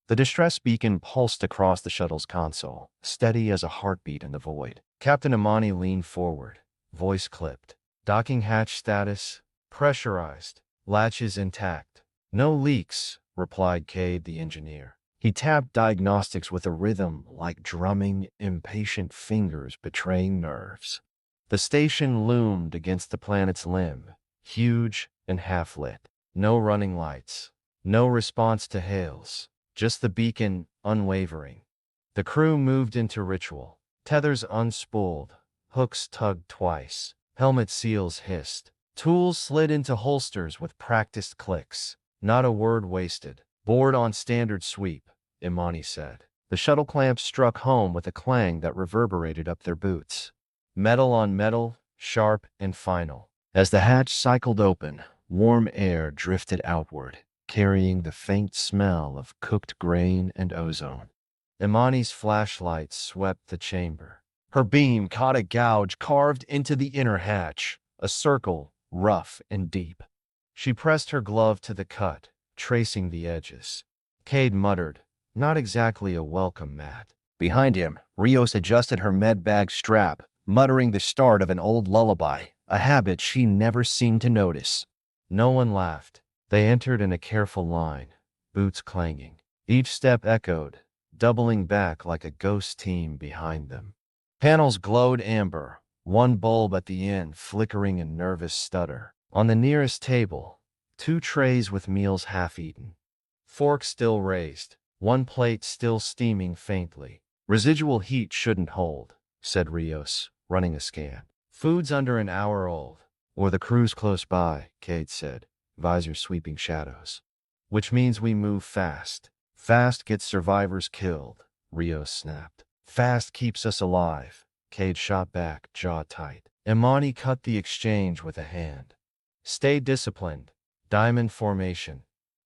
The distress beacon pulsed across the shuttle's console, steady as a heartbeat in the void. Captain Imani leaned forward, voice clipped. Docking hatch status, pressurized, latches intact. No leaks, replied Cade, the engineer. He tapped diagnostics with a rhythm like drumming, impatient fingers betraying nerves. The station loomed against the planet's limb, huge and half-lit. No running lights, no response to hails, just the beacon unwavering. The crew moved into ritual. Tethers unspooled, hooks tugged twice, helmet seals hissed. Tools slid into holsters with practiced clicks. Not a word wasted. Board on standard sweep, Imani said. The shuttle clamps struck home with a clang that reverberated up their boots. Metal on metal, sharp and final. As the hatch cycled open, warm air drifted outward, carrying the faint smell of cooked grain and ozone. Imani's flashlight swept the chamber. Her beam caught a gouge carved into the inner hatch, a circle, rough and deep. She pressed her glove to the cut, tracing the edges. Cade muttered, "Not exactly a welcome mat." Behind him, Rios adjusted her med bag strap, muttering the start of an old lullaby, a habit she never seemed to notice. No one laughed. They entered in a careful line, boots clanging. Each step echoed, doubling back like a ghost team behind them. Panels glowed amber, one bulb at the end flickering in nervous stutter. On the nearest table, 2 trays with meals half-eaten. Forks still raised, one plate still steaming faintly. "Residual heat shouldn't hold," said Rios, running a scan. "Food's under an hour old." "Or the crew's close by," Cade said, visor sweeping shadows. "Which means we move fast." "Fast gets survivors killed," Rios snapped. "Fast keeps us alive." Cade shot back, jaw tight. Imani cut the exchange with a hand. "Stay disciplined." Diamond formation.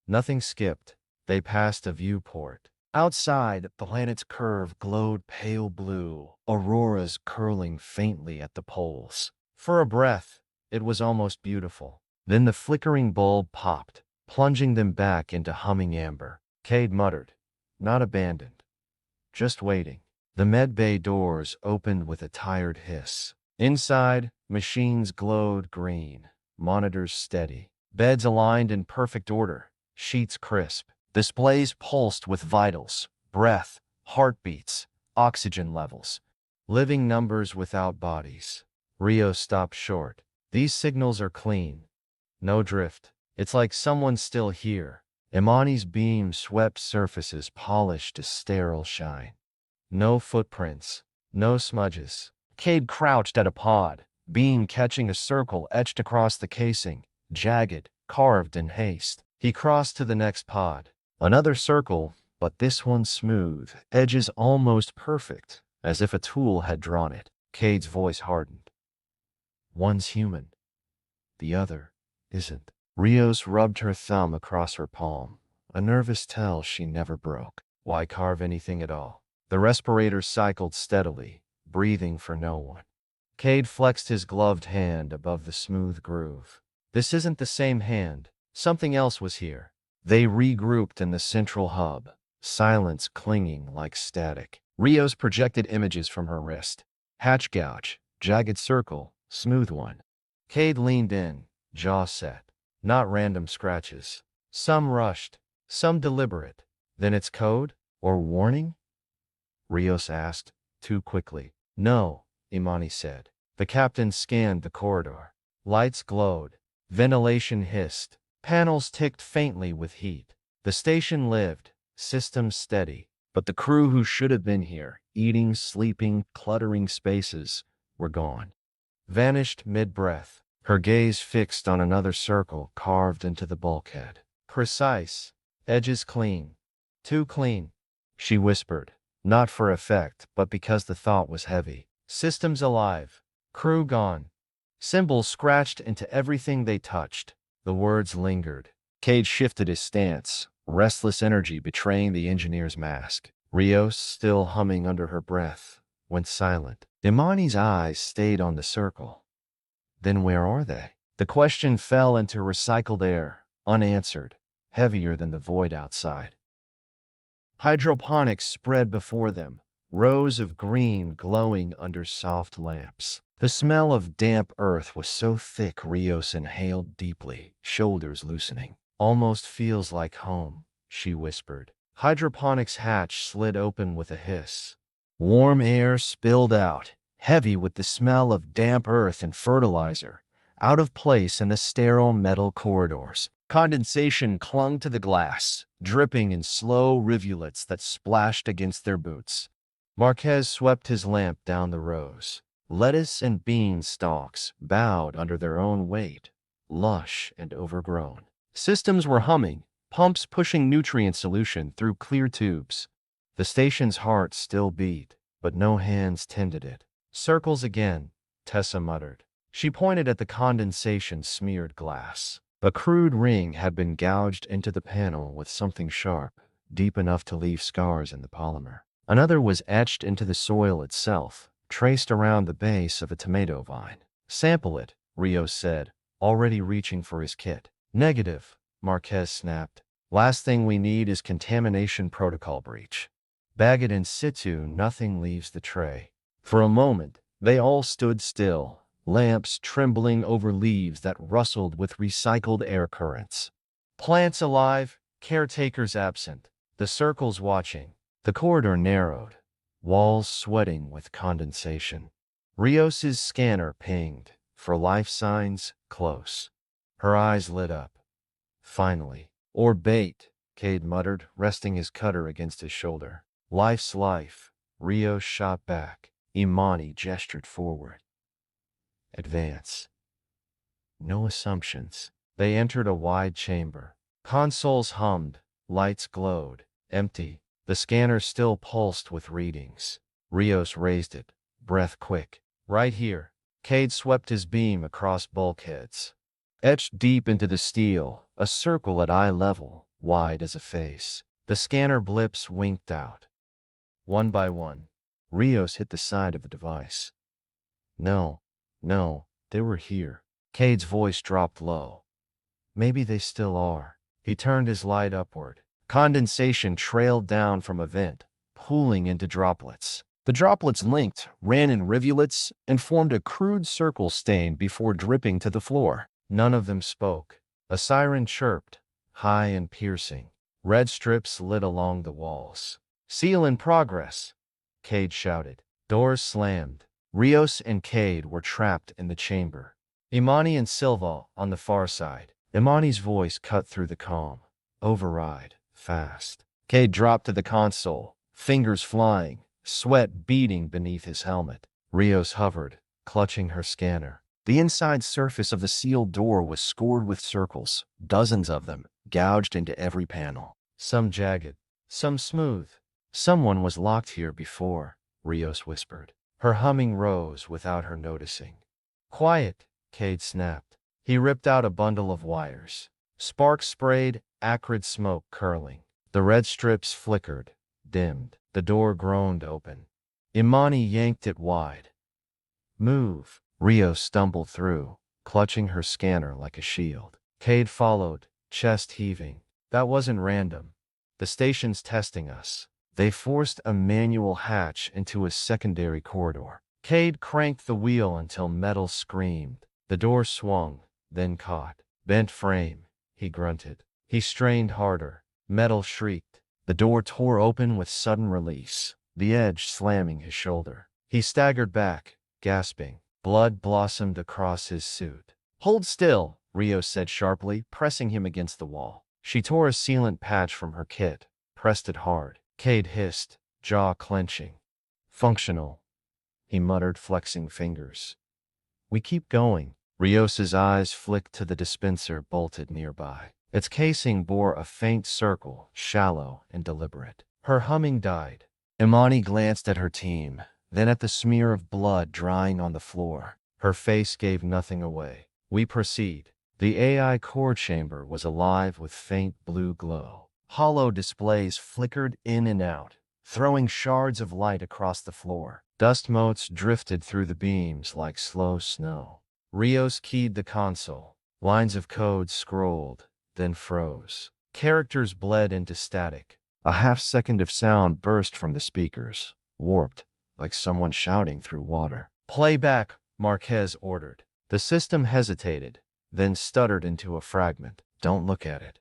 Nothing skipped. They passed a viewport. Outside, the planet's curve glowed pale blue, auroras curling faintly at the poles. For a breath, it was almost beautiful. Then the flickering bulb popped, plunging them back into humming amber. Cade muttered, "Not abandoned. Just waiting." The med bay doors opened with a tired hiss. Inside, machines glowed green, monitors steady. Beds aligned in perfect order, sheets crisp. Displays pulsed with vitals, breath, heartbeats, oxygen levels. Living numbers without bodies. Rio stopped short. "These signals are clean. No drift. It's like someone's still here." Imani's beam swept surfaces polished to sterile shine. No footprints, no smudges. Cade crouched at a pod, beam catching a circle etched across the casing, jagged, carved in haste. He crossed to the next pod. Another circle, but this one smooth, edges almost perfect, as if a tool had drawn it. Cade's voice hardened. "One's human. The other isn't." Rios rubbed her thumb across her palm, a nervous tell she never broke. Why carve anything at all? The respirators cycled steadily, breathing for no one. Cade flexed his gloved hand above the smooth groove. "This isn't the same hand. Something else was here." They regrouped in the central hub, silence clinging like static. Rios projected images from her wrist. Hatch gouge, jagged circle, smooth one. Cade leaned in, jaw set. Not random scratches. Some rushed, some deliberate. "Then it's code? Or warning?" Rios asked, too quickly. "No," Imani said. The captain scanned the corridor. Lights glowed. Ventilation hissed. Panels ticked faintly with heat. The station lived, systems steady. But the crew who should have been here, eating, sleeping, cluttering spaces, were gone. Vanished mid-breath, her gaze fixed on another circle carved into the bulkhead. "Precise. Edges clean. Too clean," she whispered, not for effect, but because the thought was heavy. "Systems alive. Crew gone. Symbols scratched into everything they touched." The words lingered. Cade shifted his stance, restless energy betraying the engineer's mask. Rios, still humming under her breath, went silent. Imani's eyes stayed on the circle. Then where are they? The question fell into recycled air, unanswered, heavier than the void outside. Hydroponics spread before them, rows of green glowing under soft lamps. The smell of damp earth was so thick Rios inhaled deeply, shoulders loosening. Almost feels like home, she whispered. Hydroponics hatch slid open with a hiss. Warm air spilled out, heavy with the smell of damp earth and fertilizer, out of place in the sterile metal corridors. Condensation clung to the glass, dripping in slow rivulets that splashed against their boots. Marquez swept his lamp down the rows. Lettuce and bean stalks bowed under their own weight, lush and overgrown. Systems were humming, pumps pushing nutrient solution through clear tubes. The station's heart still beat, but no hands tended it. Circles again, Tessa muttered. She pointed at the condensation-smeared glass. A crude ring had been gouged into the panel with something sharp, deep enough to leave scars in the polymer. Another was etched into the soil itself, traced around the base of a tomato vine. Sample it, Rios said, already reaching for his kit. Negative, Marquez snapped. Last thing we need is contamination protocol breach. Bag it in situ, nothing leaves the tray. For a moment, they all stood still, lamps trembling over leaves that rustled with recycled air currents. Plants alive, caretakers absent, the circles watching. The corridor narrowed, walls sweating with condensation. Rios's scanner pinged, for life signs, close. Her eyes lit up. Finally. Or bait, Cade muttered, resting his cutter against his shoulder. Life's life. Rios shot back. Imani gestured forward. Advance. No assumptions. They entered a wide chamber. Consoles hummed, lights glowed, empty. The scanner still pulsed with readings. Rios raised it, breath quick. Right here. Cade swept his beam across bulkheads. Etched deep into the steel, a circle at eye level, wide as a face. The scanner blips winked out. One by one, Rios hit the side of the device. No, they were here. Cade's voice dropped low. Maybe they still are. He turned his light upward. Condensation trailed down from a vent, pooling into droplets. The droplets linked, ran in rivulets, and formed a crude circle stain before dripping to the floor. None of them spoke. A siren chirped, high and piercing. Red strips lit along the walls. Seal in progress, Cade shouted. Doors slammed. Rios and Cade were trapped in the chamber. Imani and Silva on the far side. Imani's voice cut through the calm. Override. Fast. Cade dropped to the console, fingers flying, sweat beading beneath his helmet. Rios hovered, clutching her scanner. The inside surface of the sealed door was scored with circles, dozens of them, gouged into every panel. Some jagged, some smooth. Someone was locked here before, Rios whispered. Her humming rose without her noticing. Quiet, Cade snapped. He ripped out a bundle of wires. Sparks sprayed, acrid smoke curling. The red strips flickered, dimmed. The door groaned open. Imani yanked it wide. Move. Rios stumbled through, clutching her scanner like a shield. Cade followed, chest heaving. That wasn't random. The station's testing us. They forced a manual hatch into a secondary corridor. Cade cranked the wheel until metal screamed. The door swung, then caught. Bent frame, he grunted. He strained harder. Metal shrieked. The door tore open with sudden release, the edge slamming his shoulder. He staggered back, gasping. Blood blossomed across his suit. Hold still, Rios said sharply, pressing him against the wall. She tore a sealant patch from her kit, pressed it hard. Cade hissed, jaw clenching. Functional, he muttered, flexing fingers. We keep going. Rios's eyes flicked to the dispenser bolted nearby. Its casing bore a faint circle, shallow and deliberate. Her humming died. Imani glanced at her team, then at the smear of blood drying on the floor. Her face gave nothing away. We proceed. The AI core chamber was alive with faint blue glow. Hollow displays flickered in and out, throwing shards of light across the floor. Dust motes drifted through the beams like slow snow. Rios keyed the console. Lines of code scrolled, then froze. Characters bled into static. A half-second of sound burst from the speakers, warped, like someone shouting through water. "Playback," Marquez ordered. The system hesitated, then stuttered into a fragment. "Don't look at it,"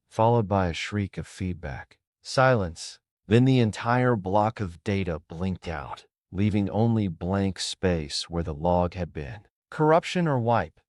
followed by a shriek of feedback. Silence. Then the entire block of data blinked out, leaving only blank space where the log had been. "Corruption or wipe?"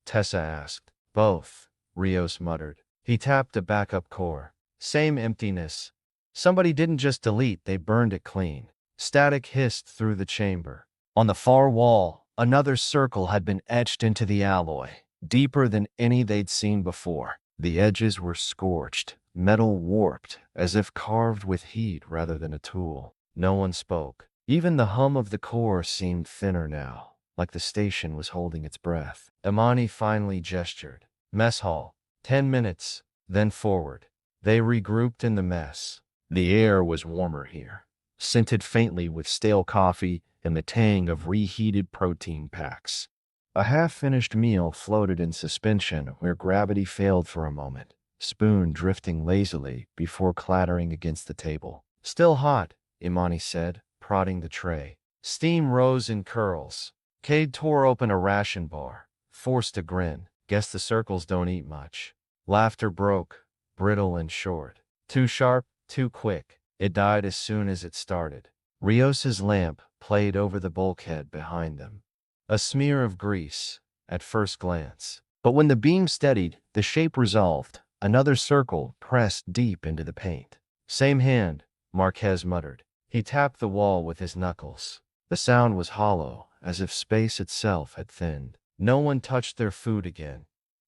Tessa asked. "Both," Rios muttered. He tapped a backup core. Same emptiness. Somebody didn't just delete, they burned it clean. Static hissed through the chamber. On the far wall, another circle had been etched into the alloy, deeper than any they'd seen before. The edges were scorched, metal warped, as if carved with heat rather than a tool. No one spoke. Even the hum of the core seemed thinner now, like the station was holding its breath. Imani finally gestured. "Mess hall. 10 minutes, then forward." They regrouped in the mess. The air was warmer here, scented faintly with stale coffee and the tang of reheated protein packs. A half-finished meal floated in suspension where gravity failed for a moment, spoon drifting lazily before clattering against the table. "Still hot," Imani said, prodding the tray. Steam rose in curls. Cade tore open a ration bar, forced a grin. "Guess the circles don't eat much." Laughter broke, brittle and short. Too sharp, too quick. It died as soon as it started. Rios's lamp played over the bulkhead behind them. A smear of grease, at first glance. But when the beam steadied, the shape resolved. Another circle pressed deep into the paint. "Same hand," Marquez muttered. He tapped the wall with his knuckles. The sound was hollow, as if space itself had thinned. No one touched their food again.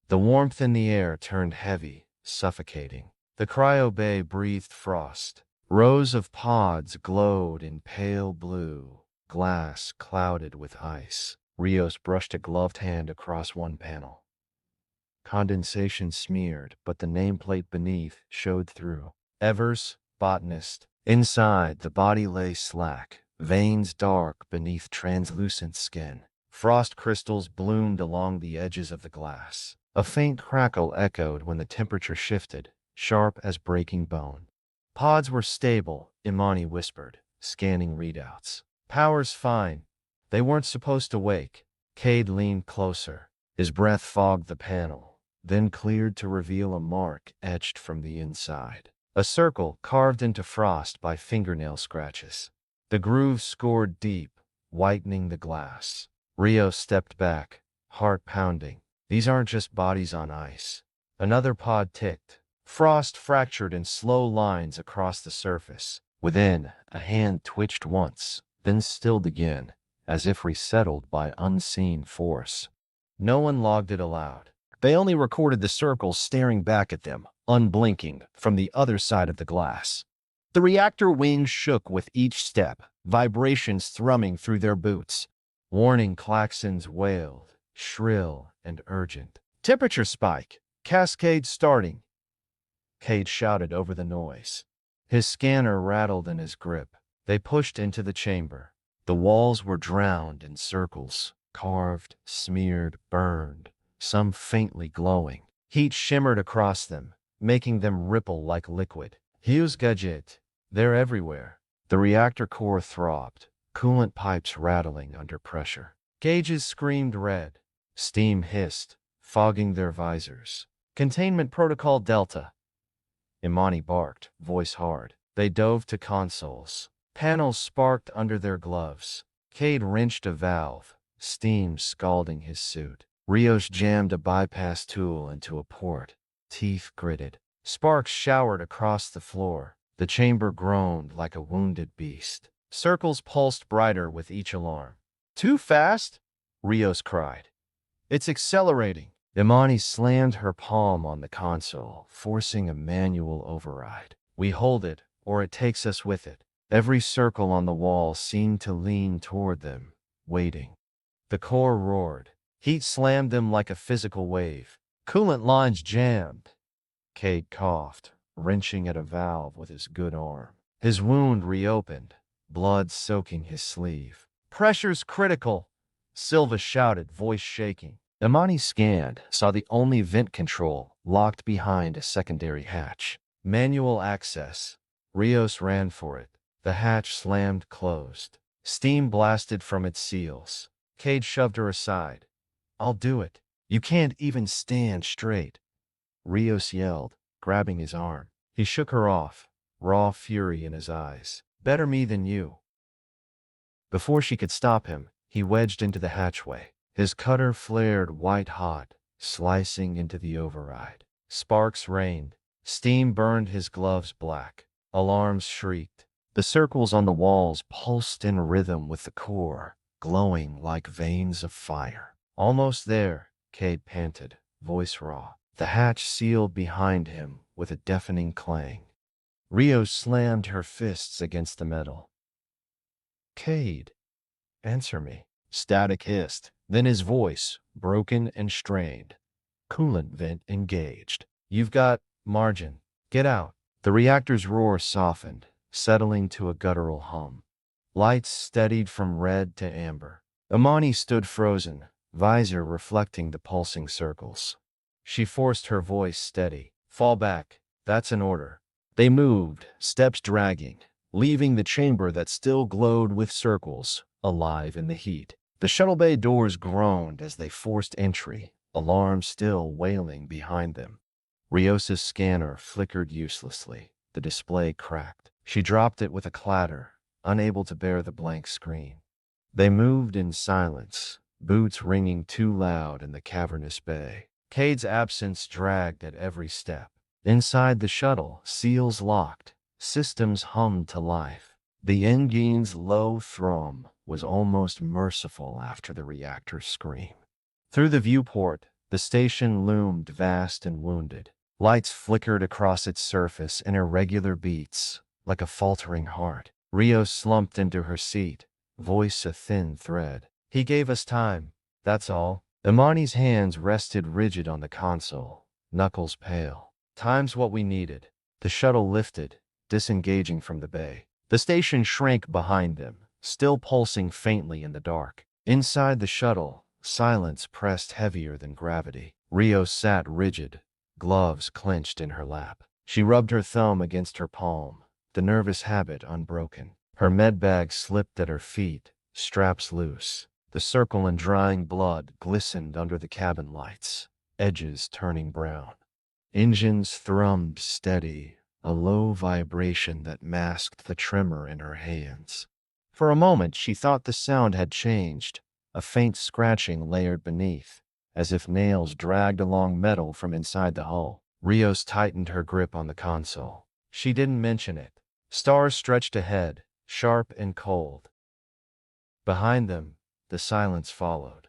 The warmth in the air turned heavy, suffocating. The cryo bay breathed frost. Rows of pods glowed in pale blue, glass clouded with ice. Rios brushed a gloved hand across one panel. Condensation smeared, but the nameplate beneath showed through. "Evers, botanist." Inside, the body lay slack, veins dark beneath translucent skin. Frost crystals bloomed along the edges of the glass. A faint crackle echoed when the temperature shifted, sharp as breaking bone. "Pods were stable," Imani whispered, scanning readouts. "Power's fine. They weren't supposed to wake." Cade leaned closer. His breath fogged the panel, then cleared to reveal a mark etched from the inside. A circle carved into frost by fingernail scratches. The groove scored deep, whitening the glass. Rio stepped back, heart pounding. These aren't just bodies on ice. Another pod ticked. Frost fractured in slow lines across the surface. Within, a hand twitched once, then stilled again, as if resettled by unseen force. No one logged it aloud. They only recorded the circles staring back at them, unblinking, from the other side of the glass. The reactor wings shook with each step, vibrations thrumming through their boots. Warning klaxons wailed, shrill and urgent. "Temperature spike! Cascade starting!" Cade shouted over the noise. His scanner rattled in his grip. They pushed into the chamber. The walls were drowned in circles, carved, smeared, burned, some faintly glowing. Heat shimmered across them, making them ripple like liquid. "Hughes gadget. They're everywhere." The reactor core throbbed, coolant pipes rattling under pressure. Gauges screamed red. Steam hissed, fogging their visors. "Containment Protocol Delta." Imani barked, voice hard. They dove to consoles. Panels sparked under their gloves. Cade wrenched a valve, steam scalding his suit. Rios jammed a bypass tool into a port. Teeth gritted. Sparks showered across the floor. The chamber groaned like a wounded beast. Circles pulsed brighter with each alarm. "Too fast?" Rios cried. "It's accelerating." Imani slammed her palm on the console, forcing a manual override. "We hold it, or it takes us with it." Every circle on the wall seemed to lean toward them, waiting. The core roared. Heat slammed them like a physical wave. "Coolant lines jammed." Cade coughed, wrenching at a valve with his good arm. His wound reopened, blood soaking his sleeve. "Pressure's critical," Silva shouted, voice shaking. Imani scanned, saw the only vent control locked behind a secondary hatch. Manual access. Rios ran for it. The hatch slammed closed. Steam blasted from its seals. Cade shoved her aside. I'll do it. You can't even stand straight. Rios yelled, grabbing his arm. He shook her off, raw fury in his eyes. Better me than you. Before she could stop him, he wedged into the hatchway. His cutter flared white-hot, slicing into the override. Sparks rained. Steam burned his gloves black. Alarms shrieked. The circles on the walls pulsed in rhythm with the core, glowing like veins of fire. Almost there, Cade panted, voice raw. The hatch sealed behind him with a deafening clang. Rios slammed her fists against the metal. Cade, answer me. Static hissed. Then his voice, broken and strained. Coolant vent engaged. You've got margin. Get out. The reactor's roar softened, settling to a guttural hum. Lights steadied from red to amber. Imani stood frozen, visor reflecting the pulsing circles. She forced her voice steady. Fall back. That's an order. They moved, steps dragging, leaving the chamber that still glowed with circles, alive in the heat. The shuttle bay doors groaned as they forced entry, alarms still wailing behind them. Rios's scanner flickered uselessly. The display cracked. She dropped it with a clatter, unable to bear the blank screen. They moved in silence, boots ringing too loud in the cavernous bay. Cade's absence dragged at every step. Inside the shuttle, seals locked, systems hummed to life. The engine's low thrum was almost merciful after the reactor's scream. Through the viewport, the station loomed vast and wounded. Lights flickered across its surface in irregular beats, like a faltering heart. Rios slumped into her seat, voice a thin thread. He gave us time, that's all. Imani's hands rested rigid on the console, knuckles pale. Time's what we needed. The shuttle lifted, disengaging from the bay. The station shrank behind them, still pulsing faintly in the dark. Inside the shuttle, silence pressed heavier than gravity. Rios sat rigid, gloves clenched in her lap. She rubbed her thumb against her palm, the nervous habit unbroken. Her medbag slipped at her feet, straps loose. The circle and drying blood glistened under the cabin lights, edges turning brown. Engines thrummed steady, a low vibration that masked the tremor in her hands. For a moment she thought the sound had changed, a faint scratching layered beneath, as if nails dragged along metal from inside the hull. Rios tightened her grip on the console. She didn't mention it. Stars stretched ahead, sharp and cold. Behind them, the silence followed.